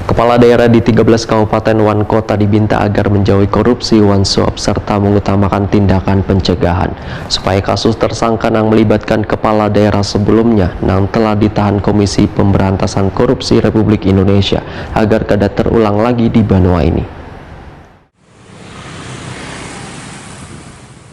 Kepala daerah di 13 kabupaten wan kota diminta agar menjauhi korupsi wan suap serta mengutamakan tindakan pencegahan supaya kasus tersangka yang melibatkan kepala daerah sebelumnya yang telah ditahan Komisi Pemberantasan Korupsi Republik Indonesia agar tidak terulang lagi di Banua ini.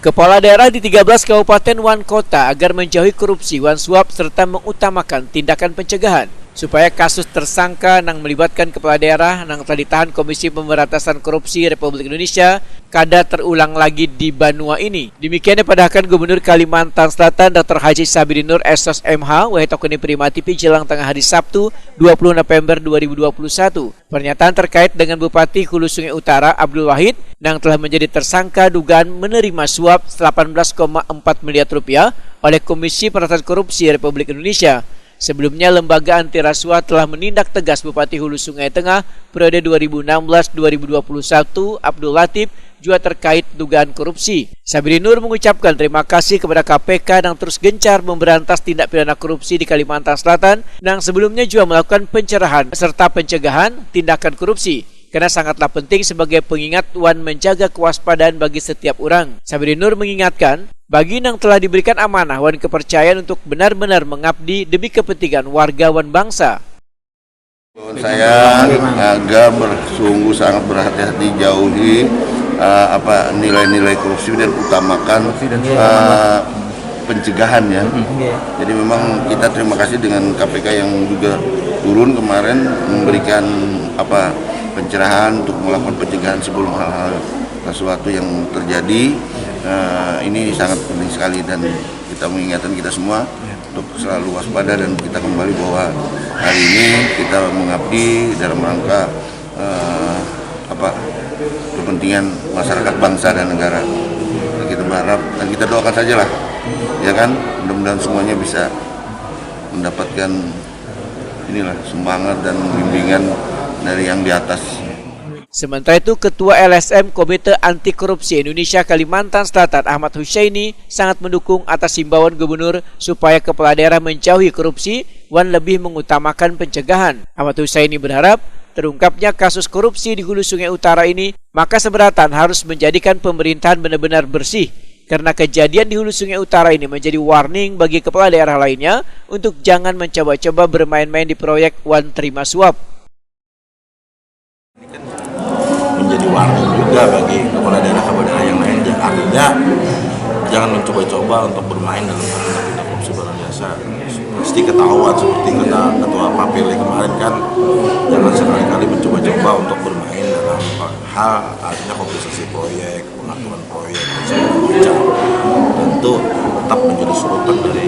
Kepala daerah di 13 kabupaten wan kota agar menjauhi korupsi wan suap serta mengutamakan tindakan pencegahan supaya kasus tersangka yang melibatkan kepala daerah yang telah ditahan Komisi Pemberantasan Korupsi Republik Indonesia kada terulang lagi di Banua ini. Demikian dipadahkan Gubernur Kalimantan Selatan Dr. Haji Sabri Nur SOS MH Wahitokuni Primati jelang tengah hari Sabtu 20 November 2021. Pernyataan terkait dengan Bupati Hulu Sungai Utara Abdul Wahid yang telah menjadi tersangka dugaan menerima suap 18,4 miliar rupiah oleh Komisi Pemberantasan Korupsi Republik Indonesia. Sebelumnya, Lembaga Anti Rasuah telah menindak tegas Bupati Hulu Sungai Tengah periode 2016-2021 Abdul Latif juga terkait dugaan korupsi. Sabri Nur mengucapkan terima kasih kepada KPK yang terus gencar memberantas tindak pidana korupsi di Kalimantan Selatan yang sebelumnya juga melakukan pencerahan serta pencegahan tindakan korupsi. Karena sangatlah penting sebagai pengingat wan menjaga kewaspadaan bagi setiap orang. Sabri Nur mengingatkan, bagi yang telah diberikan amanah wan kepercayaan untuk benar-benar mengabdi demi kepentingan warga wan bangsa. Saya agak bersungguh sangat berhati-hati jauhi nilai-nilai korupsi dan utamakan pencegahan ya. Jadi memang kita terima kasih dengan KPK yang juga turun kemarin memberikan pencerahan untuk melakukan pencegahan sebelum hal-hal sesuatu yang terjadi. Ini sangat penting sekali dan kita mengingatkan kita semua untuk selalu waspada dan kita kembali bahwa hari ini kita mengabdi dalam rangka kepentingan masyarakat bangsa dan negara. Dan kita berharap dan kita doakan sajalah, ya kan, mudah-mudahan semuanya bisa mendapatkan semangat dan bimbingan dari yang di atas. Sementara itu, Ketua LSM Komite Anti Korupsi Indonesia Kalimantan Selatan Ahmad Husaini sangat mendukung atas himbauan Gubernur supaya kepala daerah menjauhi korupsi wan lebih mengutamakan pencegahan. Ahmad Husaini berharap terungkapnya kasus korupsi di Hulu Sungai Utara ini maka seberatan harus menjadikan pemerintahan benar-benar bersih. Karena kejadian di Hulu Sungai Utara ini menjadi warning bagi kepala daerah lainnya untuk jangan mencoba-coba bermain-main di proyek wan terima suap. Menjadi warning juga bagi kepala daerah yang lain, artinya jangan mencoba-coba untuk bermain dalam tindak korupsi barang jasa. Pasti ketahuan seperti ketua Papili kemarin kan, jangan sekali-kali mencoba-coba untuk bermain dalam hal artinya kompensasi proyek, pengaturan proyek dan segala macam. Tentu tetap menjadi sorotan dari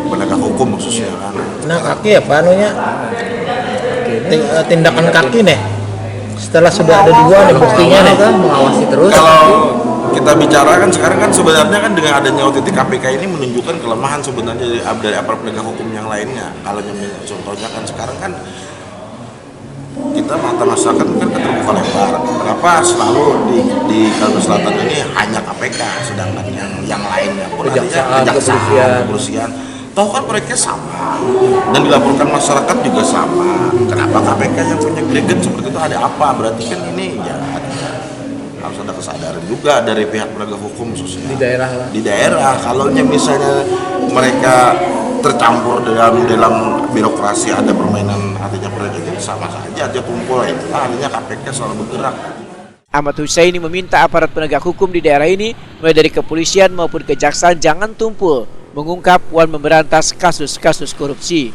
penegak hukum khususnya kan. Nah kaki ya Pak anunya tindakan kaki nih. Setelah sudah ada dua nih buktinya nih kan mengawasi terus. Kalau kita bicara kan sekarang kan sebenarnya kan dengan adanya OTT KPK ini menunjukkan kelemahan sebenarnya dari aparat penegak hukum yang lainnya. Kalau contohnya kan sekarang kan kita mata masyarakat kan terbuka lebar. Kenapa selalu di Kalimantan Selatan ini hanya KPK, sedangkan yang lainnya pun adanya kepolisian. Tahu kan mereka sama dan dilaporkan masyarakat juga sama. Kenapa KPK yang punya greget seperti itu ada apa? Berarti kan ini ya harus ada kesadaran juga dari pihak penegak hukum khususnya di daerah. Kalau misalnya mereka tercampur dalam birokrasi ada permainan artinya proyek itu sama saja aja tumpul itu artinya KPK selalu bergerak. Ahmad Husaini meminta aparat penegak hukum di daerah ini mulai dari kepolisian maupun kejaksaan jangan tumpul mengungkap wan memberantas kasus-kasus korupsi.